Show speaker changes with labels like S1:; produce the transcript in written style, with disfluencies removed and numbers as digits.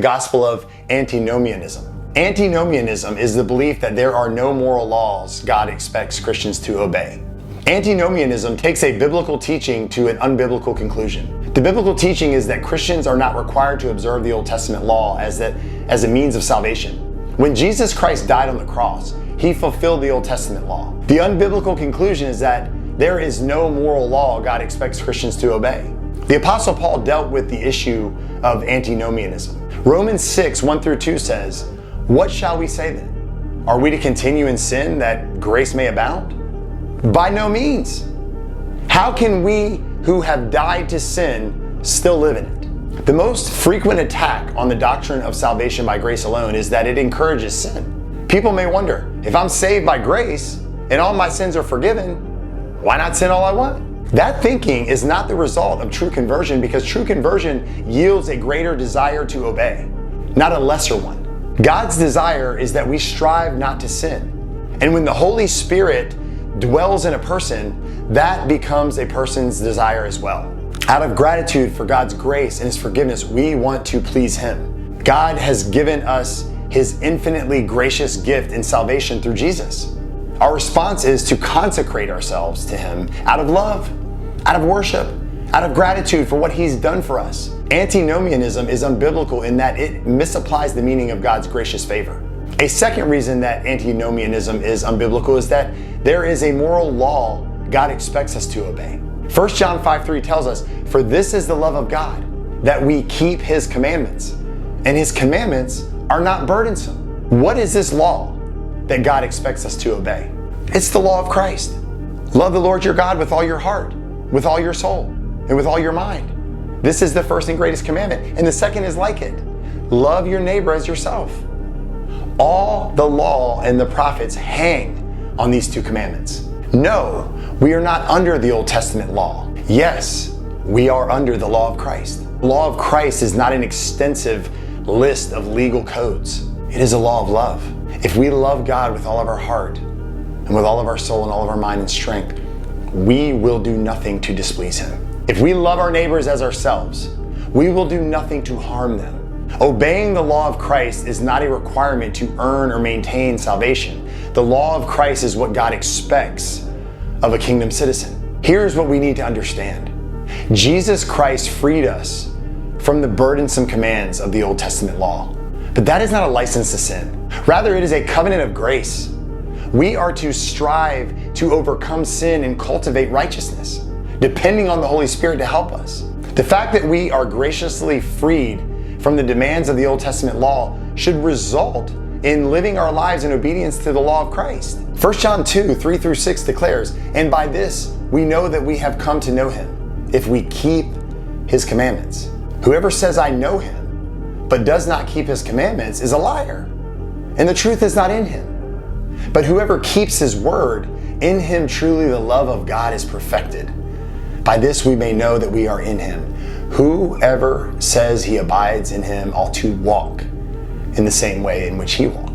S1: Gospel of Antinomianism. Antinomianism is the belief that there are no moral laws God expects Christians to obey. Antinomianism takes a biblical teaching to an unbiblical conclusion. The biblical teaching is that Christians are not required to observe the Old Testament law as a means of salvation. When Jesus Christ died on the cross, he fulfilled the Old Testament law. The unbiblical conclusion is that there is no moral law God expects Christians to obey. The Apostle Paul dealt with the issue of antinomianism. Romans 6:1-2 says, "What shall we say then? Are we to continue in sin that grace may abound? By no means. How can we who have died to sin still live in it?" The most frequent attack on the doctrine of salvation by grace alone is that it encourages sin. People may wonder, if I'm saved by grace and all my sins are forgiven, why not sin all I want? That thinking is not the result of true conversion, because true conversion yields a greater desire to obey, not a lesser one. God's desire is that we strive not to sin. And when the Holy Spirit dwells in a person, that becomes a person's desire as well. Out of gratitude for God's grace and His forgiveness, we want to please Him. God has given us His infinitely gracious gift in salvation through Jesus. Our response is to consecrate ourselves to Him out of love, out of worship, out of gratitude for what He's done for us. Antinomianism is unbiblical in that it misapplies the meaning of God's gracious favor. A second reason that antinomianism is unbiblical is that there is a moral law God expects us to obey. 1 John 5:3 tells us, "For this is the love of God, that we keep His commandments, and His commandments are not burdensome." What is this law that God expects us to obey? It's the law of Christ. Love the Lord your God with all your heart, with all your soul, and with all your mind. This is the first and greatest commandment, and the second is like it. Love your neighbor as yourself. All the law and the prophets hang on these two commandments. No, we are not under the Old Testament law. Yes, we are under the law of Christ. The law of Christ is not an extensive list of legal codes. It is a law of love. If we love God with all of our heart and with all of our soul and all of our mind and strength, we will do nothing to displease Him. If we love our neighbors as ourselves, we will do nothing to harm them. Obeying the law of Christ is not a requirement to earn or maintain salvation. The law of Christ is what God expects of a kingdom citizen. Here's what we need to understand. Jesus Christ freed us from the burdensome commands of the Old Testament law. But that is not a license to sin. Rather, it is a covenant of grace. We are to strive to overcome sin and cultivate righteousness, depending on the Holy Spirit to help us. The fact that we are graciously freed from the demands of the Old Testament law should result in living our lives in obedience to the law of Christ. 1 John 2:3-6 declares, "And by this we know that we have come to know Him, if we keep His commandments. Whoever says, 'I know Him,' but does not keep His commandments is a liar, and the truth is not in him. But whoever keeps His word, in him truly the love of God is perfected. By this we may know that we are in Him. Whoever says he abides in Him ought to walk in the same way in which He walked."